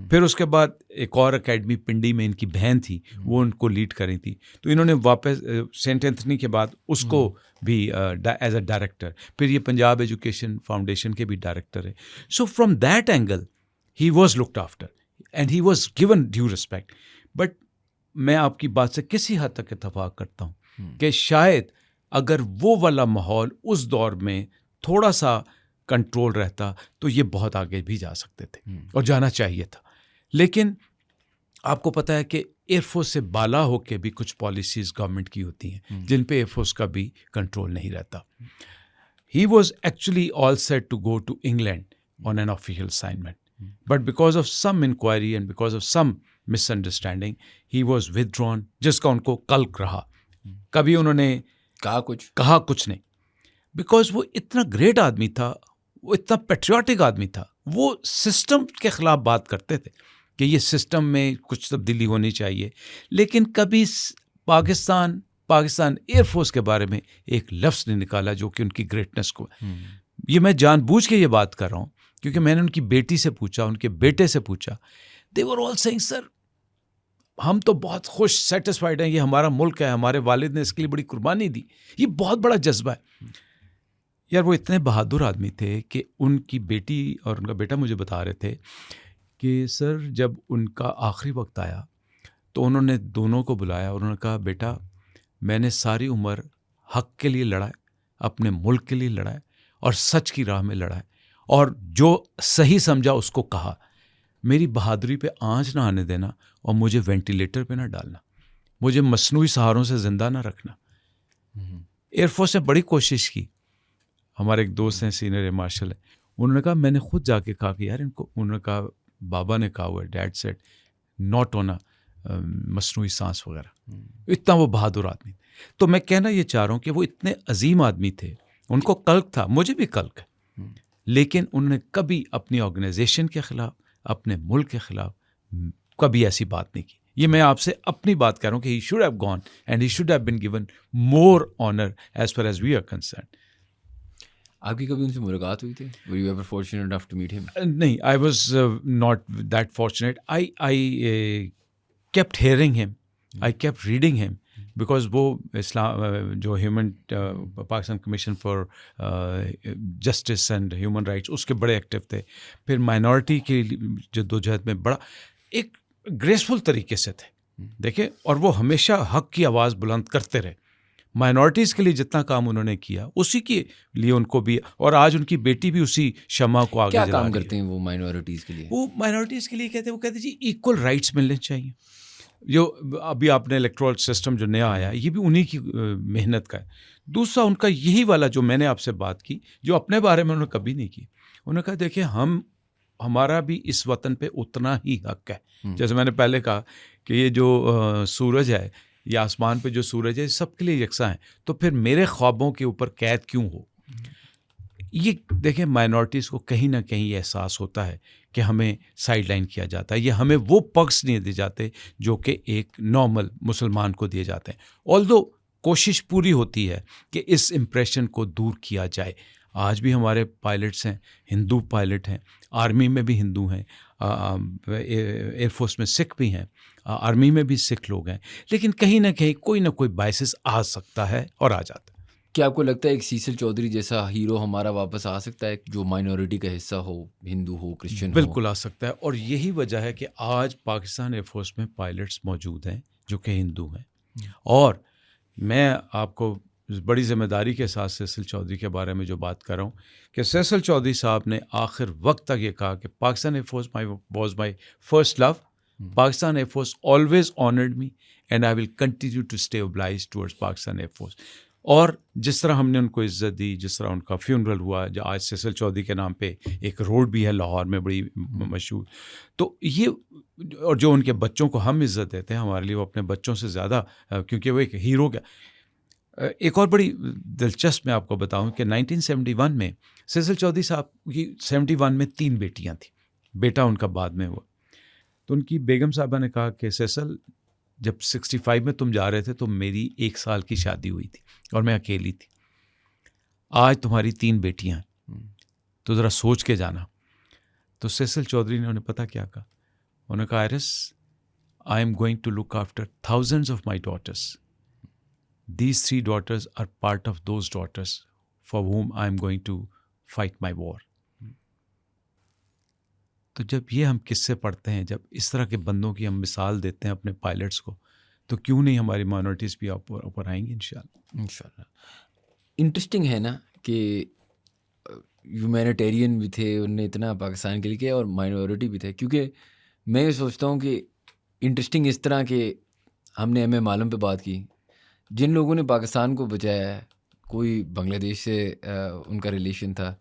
फिर उसके बाद एक और एकेडमी पिंडी में इनकी बहन थी, वो उनको लीड करी थी, तो इन्होंने वापस सेंट एंथनी के बाद उसको भी एज अ डायरेक्टर, फिर ये पंजाब एजुकेशन फाउंडेशन के भी डायरेक्टर है। So from that angle he was looked after and he was given due respect. But मैं आपकी बात से किसी हद तक इत्तेफाक करता हूँ कि शायद अगर वो वाला माहौल उस दौर में थोड़ा सा कंट्रोल रहता तो ये बहुत आगे भी जा सकते थे और जाना चाहिए था। लेकिन आपको पता है कि एयरफोर्स से बाला होके भी कुछ पॉलिसीज़ गवर्नमेंट की होती हैं जिन पे एयरफोर्स का भी कंट्रोल नहीं रहता। He was actually all set to go to England on an official assignment, but because of some inquiry and because of some misunderstanding he was withdrawn, जिसका उनको कल्क रहा। कभी उन्होंने कहा कुछ नहीं, बिकॉज वो इतना ग्रेट आदमी था, वो इतना पेट्रियाटिक आदमी था, वो सिस्टम के ख़िलाफ़ बात करते थे कि ये सिस्टम में कुछ तब्दीली होनी चाहिए, लेकिन कभी पाकिस्तान एयरफोर्स के बारे में एक लफ्ज़ नहीं निकाला जो कि उनकी ग्रेटनेस को। ये मैं जानबूझ के ये बात कर रहा हूँ क्योंकि मैंने उनकी बेटी से पूछा, उनके बेटे से पूछा, दे वर ऑल सेइंग सर हम तो बहुत खुश सेटिस्फाइड हैं, ये हमारा मुल्क है, हमारे वालिद ने इसके लिए बड़ी कुर्बानी दी। ये बहुत बड़ा जज्बा है यार। वो इतने बहादुर आदमी थे कि उनकी बेटी और उनका बेटा मुझे बता रहे थे कि सर जब उनका आखिरी वक्त आया तो उन्होंने दोनों को बुलाया और उन्होंने कहा, बेटा मैंने सारी उम्र हक के लिए लड़ा है, अपने मुल्क के लिए लड़ा है और सच की राह में लड़ा है, और जो सही समझा उसको कहा। मेरी बहादुरी पे आंच ना आने देना और मुझे वेंटिलेटर पे ना डालना, मुझे मसनूई सहारों से ज़िंदा ना रखना। एयरफोर्स ने बड़ी कोशिश की। हमारे एक दोस्त हैं, सीनियर एयर मार्शल है, उन्होंने कहा, मैंने खुद जाके कहा कि यार इनको, उन्होंने कहा बाबा ने कहा हुआ है, dad said not on a मसनूई सांस वगैरह। इतना वो बहादुर आदमी। तो मैं कहना ये चाह रहा हूँ कि वो इतने अजीम आदमी थे, उनको कल्क था, मुझे भी कल्क है, लेकिन उन्होंने कभी अपनी ऑर्गेनाइजेशन के खिलाफ, अपने मुल्क के खिलाफ कभी ऐसी बात नहीं की। ये मैं आपसे अपनी बात कर रहा हूँ कि he should have gone and he should have been given more honour as far as we are concern. आपकी कभी उनसे मुलाकात हुई थी? Were you ever fortunate enough to meet him? नहीं, I was not that fortunate. I kept hearing him. I kept reading him because वो इस्लाम जो human Pakistan commission for justice and human rights, उसके बड़े एक्टिव थे। फिर माइनॉरिटी की जद्दोजहद में बड़ा एक ग्रेसफुल तरीके से थे, देखिए, और वो हमेशा हक की आवाज़ बुलंद करते रहे। माइनॉरिटीज़ के लिए जितना काम उन्होंने किया उसी के लिए उनको भी, और आज उनकी बेटी भी उसी शमा को आगे क्या जला काम रही है। करते हैं वो माइनॉरिटीज़ के लिए? वो माइनॉरिटीज़ के लिए वो कहते जी इक्वल राइट्स मिलने चाहिए। जो अभी आपने इलेक्टोरल सिस्टम जो नया आया, ये भी उन्हीं की मेहनत का है। दूसरा उनका यही वाला जो मैंने आपसे बात की, जो अपने बारे में उन्होंने कभी नहीं की। उन्होंने कहा देखिए हमारा भी इस वतन पे उतना ही हक है। जैसे मैंने पहले कहा कि ये जो सूरज है, ये आसमान पे जो सूरज है, सबके लिए यकसा है, तो फिर मेरे ख्वाबों के ऊपर कैद क्यों हो? ये देखें, माइनॉरिटीज़ को कहीं ना कहीं एहसास होता है कि हमें साइडलाइन किया जाता है, ये हमें वो पक्ष नहीं दिए जाते जो कि एक नॉर्मल मुसलमान को दिए जाते हैं। ऑल्दो कोशिश पूरी होती है कि इस इम्प्रेशन को दूर किया जाए। आज भी हमारे पायलट्स हैं, हिंदू पायलट हैं, आर्मी में भी हिंदू हैं, एयरफोर्स में सिख भी हैं, आर्मी में भी सिख लोग हैं, लेकिन कहीं ना कहीं कोई ना कोई बायसेस आ सकता है और आ जाता है। क्या आपको लगता है एक सीसल चौधरी जैसा हीरो हमारा वापस आ सकता है, जो माइनॉरिटी का हिस्सा हो, हिंदू हो, क्रिश्चियन हो? बिल्कुल आ सकता है, और यही वजह है कि आज पाकिस्तान एयरफोर्स में पायलट्स मौजूद हैं जो कि हिंदू हैं। और मैं आपको बड़ी ज़िम्मेदारी के साथ सैसल चौधरी के बारे में जो बात कर रहा हूँ कि सैसल चौधरी साहब ने आखिर वक्त तक ये कहा कि Pakistan air force was my first love, Pakistan air force always honoured me and I will continue to stay obliged towards Pakistan air force. और जिस तरह हमने उनको इज़्ज़त दी, जिस तरह उनका फ्यूनरल हुआ, जो आज सैसल चौधरी के नाम पे एक रोड भी है लाहौर में बड़ी मशहूर, तो ये, और जो उनके बच्चों को हम इज़्ज़त देते हैं, हमारे लिए वो अपने बच्चों से ज़्यादा, क्योंकि वो एक हीरो का। एक और बड़ी दिलचस्प मैं आपको बताऊं कि 1971 में सैसल चौधरी साहब की 71 में 3 बेटियां थी, बेटा उनका बाद में हुआ। तो उनकी बेगम साहबा ने कहा कि सैसल, जब 65 में तुम जा रहे थे तो मेरी 1 साल की शादी हुई थी और मैं अकेली थी। आज तुम्हारी 3 बेटियां हैं, तो ज़रा सोच के जाना। तो सैसल चौधरी ने उन्हें पता क्या कहा? उन्होंने कहा, Iris, I am going to look after thousands of my daughters. These 3 daughters are part of those daughters for whom I am going to fight my war. तो जब ये हम किस्से पढ़ते हैं, जब इस तरह के बंदों की हम मिसाल देते हैं अपने पायलट्स को, तो क्यों नहीं हमारी माइनॉरिटीज़ भी ऊपर आएंगी इंशाल्लाह। इंटरेस्टिंग है ना कि ह्यूमैनिटेरियन भी थे, उनने इतना पाकिस्तान के लिए किया, और माइनॉरिटी भी थे। क्योंकि मैं ये सोचता हूँ कि इंटरेस्टिंग इस तरह के, हमने एम ए मालूम पे बात की, जिन लोगों ने पाकिस्तान को बचाया, कोई बांग्लादेश से उनका रिलेशन था,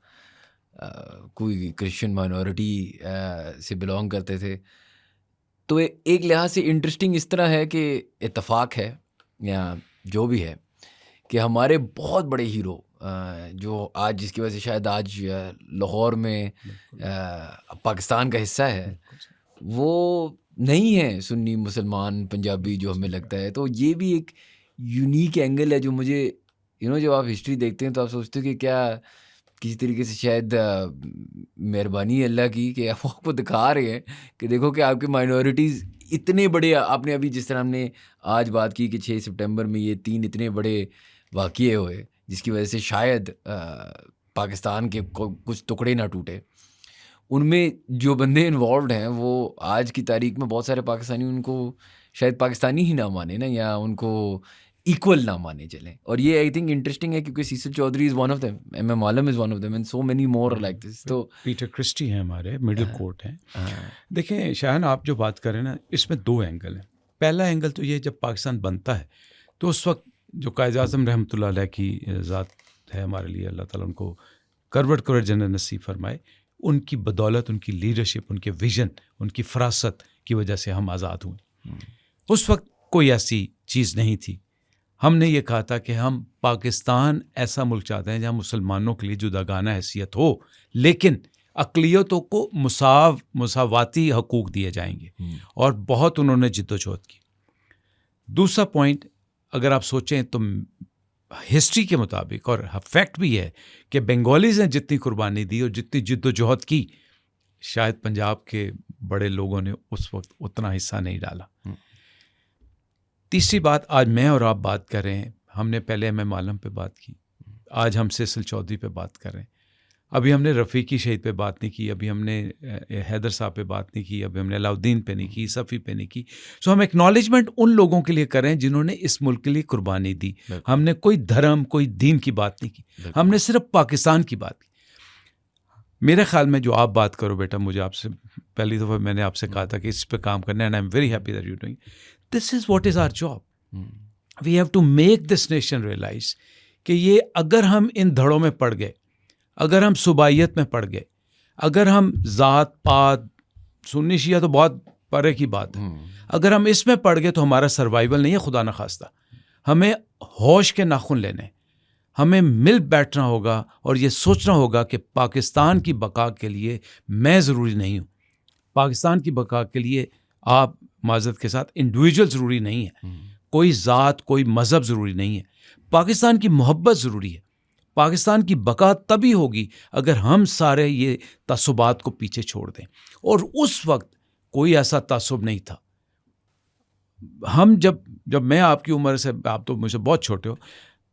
कोई क्रिश्चियन माइनॉरिटी से बिलोंग करते थे। तो एक लिहाज से इंटरेस्टिंग इस तरह है कि इत्तेफाक है या जो भी है कि हमारे बहुत बड़े हीरो जो आज, जिसकी वजह से शायद आज लाहौर में पाकिस्तान का हिस्सा है, वो नहीं है सुन्नी मुसलमान पंजाबी जो हमें लगता है। तो ये भी एक यूनिक एंगल है जो मुझे, जब आप हिस्ट्री देखते हैं तो आप सोचते हो कि क्या किसी तरीके से शायद मेहरबानी अल्लाह की कि आप आपको दिखा रहे हैं कि देखो कि आपके माइनॉरिटीज़ इतने बड़े, आपने अभी जिस तरह हमने आज बात की कि 6 सितंबर में ये 3 इतने बड़े वाक़ये हुए जिसकी वजह से शायद पाकिस्तान के कुछ टुकड़े ना टूटे, उनमें जो बंदे इन्वॉल्व हैं वो आज की तारीख में बहुत सारे पाकिस्तानी उनको शायद पाकिस्तानी ही ना माने ना, या उनको इक्वल ना माने चलें। और ये आई थिंक इंटरेस्टिंग है क्योंकि Cecil Chaudhry is one of them, MM Alam is one of them, and so many more like this. तो पीटर क्रिस्टी हैं हमारे, मिडिल कोर्ट हैं। देखें शाहन, आप जो बात करें ना, इसमें 2 एंगल हैं। पहला एंगल तो ये, जब पाकिस्तान बनता है तो उस वक्त जो कायद आज़म रहमतुल्लाह अलैह की ज़ात है हमारे लिए, अल्लाह ताला उनको करवट करवट जन्नत नसीब फरमाए, उनकी बदौलत, उनकी लीडरशिप, उनके विजन, उनकी फरासत की वजह से हम आज़ाद हुए। उस वक्त कोई ऐसी चीज़ नहीं थी। हमने ये कहा था कि हम पाकिस्तान ऐसा मुल्क चाहते हैं जहाँ मुसलमानों के लिए जुदागाना हैसियत हो, लेकिन अक़लियतों को मुसावाती हकूक़ दिए जाएंगे। और बहुत उन्होंने जिद्दोजहद की। दूसरा पॉइंट, अगर आप सोचें तो हिस्ट्री के मुताबिक, और फैक्ट भी है कि बंगालीज़ ने जितनी कुर्बानी दी और जितनी जिद्दोजहद की, शायद पंजाब के बड़े लोगों ने उस वक्त उतना हिस्सा नहीं डाला। तीसरी बात, आज मैं और आप बात कर रहे हैं, हमने पहले MM आलम पे बात की, आज हम सीसल चौधरी पे बात कर रहे हैं। अभी हमने रफ़ीकी शहीद पे बात नहीं की, अभी हमने हैदर साहब पे बात नहीं की, अभी हमने अलाउद्दीन पे नहीं की, सफ़ी पे नहीं की। सो हम एक्नॉलेजमेंट उन लोगों के लिए कर रहे हैं जिन्होंने इस मुल्क के लिए कुर्बानी दी। हमने कोई धर्म, कोई दीन की बात नहीं की, हमने सिर्फ पाकिस्तान की बात की। मेरे ख्याल में जो आप बात करो बेटा, मुझे आपसे पहली दफ़ा मैंने आपसे कहा था कि इस पे काम करना है, and I am very happy that you doing this. Is what is our job. We have to make this nation realise कि ये, अगर हम इन धड़ों में पड़ गए, अगर हम सुबाइयत में पड़ गए, अगर हम ज़ात पात, सुन्नी शिया तो बहुत परे की बात है, अगर हम इसमें पड़ गए तो हमारा सर्वाइवल नहीं है, खुदा न खास्ता। हमें होश के नाखून लेने, हमें मिल बैठना होगा और ये सोचना होगा कि पाकिस्तान की बका के लिए मैं ज़रूरी नहीं हूँ, पाकिस्तान की बका के लिए आप, माज़रत के साथ, इंडिविजुअल ज़रूरी नहीं है, कोई ज़ात, कोई मज़हब ज़रूरी नहीं है। पाकिस्तान की मोहब्बत ज़रूरी है। पाकिस्तान की बका तभी होगी अगर हम सारे ये तसुबात को पीछे छोड़ दें। और उस वक्त कोई ऐसा तसुब नहीं था। हम जब मैं आपकी उम्र से, आप तो मुझसे बहुत छोटे हो,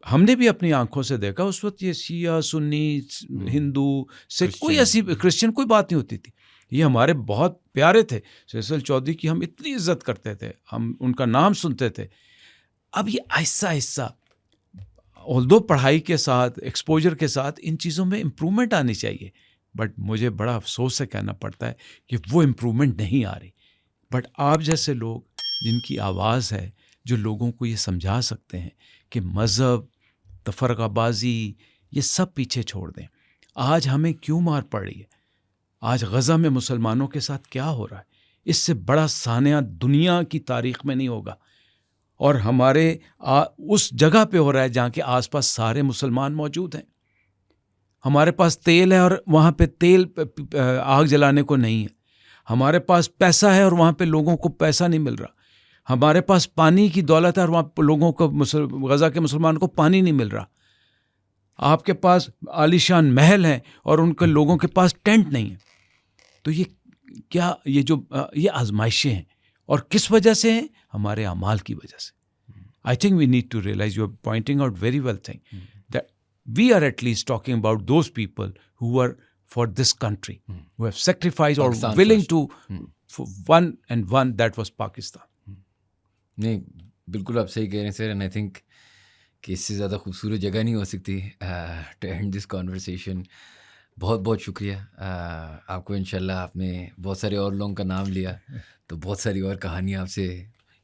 हमने भी अपनी आंखों से देखा उस वक्त ये शिया, सुन्नी, हिंदू, सिख, कोई ऐसी, क्रिश्चियन, कोई बात नहीं होती थी। ये हमारे बहुत प्यारे थे। सीसल चौधरी की हम इतनी इज्जत करते थे, हम उनका नाम सुनते थे। अब ये आहिस्ता आहिस्ता, ऑल्दो पढ़ाई के साथ, एक्सपोजर के साथ इन चीज़ों में इम्प्रूवमेंट आनी चाहिए, बट मुझे बड़ा अफसोस से कहना पड़ता है कि वो इम्प्रूवमेंट नहीं आ रही। बट आप जैसे लोग जिनकी आवाज़ है, जो लोगों को ये समझा सकते हैं कि मज़हब, तफरकाबाजी, ये सब पीछे छोड़ दें। आज हमें क्यों मार पड़ रही है, आज गज़ा में मुसलमानों के साथ क्या हो रहा है, इससे बड़ा सानिया दुनिया की तारीख़ में नहीं होगा। और हमारे उस जगह पे हो रहा है जहाँ के आसपास सारे मुसलमान मौजूद हैं। हमारे पास तेल है और वहाँ पे तेल आग जलाने को नहीं है। हमारे पास पैसा है और वहाँ पे लोगों को पैसा नहीं मिल रहा। हमारे पास पानी की दौलत है और वहाँ पे लोगों को, गज़ा के मुसलमान को पानी नहीं मिल रहा। आपके पास आलीशान महल हैं और उनके लोगों के पास टेंट नहीं है। तो ये क्या, ये आजमाइशें हैं, और किस वजह से हैं? हमारे अमाल की वजह से। I think we need to realise, you are pointing out very well thing, that we are at least talking about those people who are for this country, who have sacrificed और willing to one and one, that was Pakistan. नहीं, बिल्कुल आप सही कह रहे हैं sir, and I think कि इससे ज़्यादा खूबसूरत जगह नहीं हो सकती टू एंड दिस कॉन्वर्सेशन। बहुत बहुत शुक्रिया आपको। इंशाल्लाह आपने बहुत सारे और लोगों का नाम लिया, तो बहुत सारी और कहानियाँ आपसे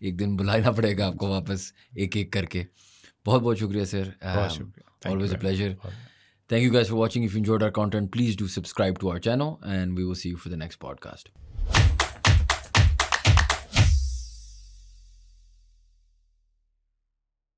एक दिन बुलाना पड़ेगा आपको वापस, एक एक करके। बहुत बहुत शुक्रिया sir, always a pleasure. Thank you guys for watching. If you enjoyed our content, please do subscribe to our channel, and we will see you for the next podcast.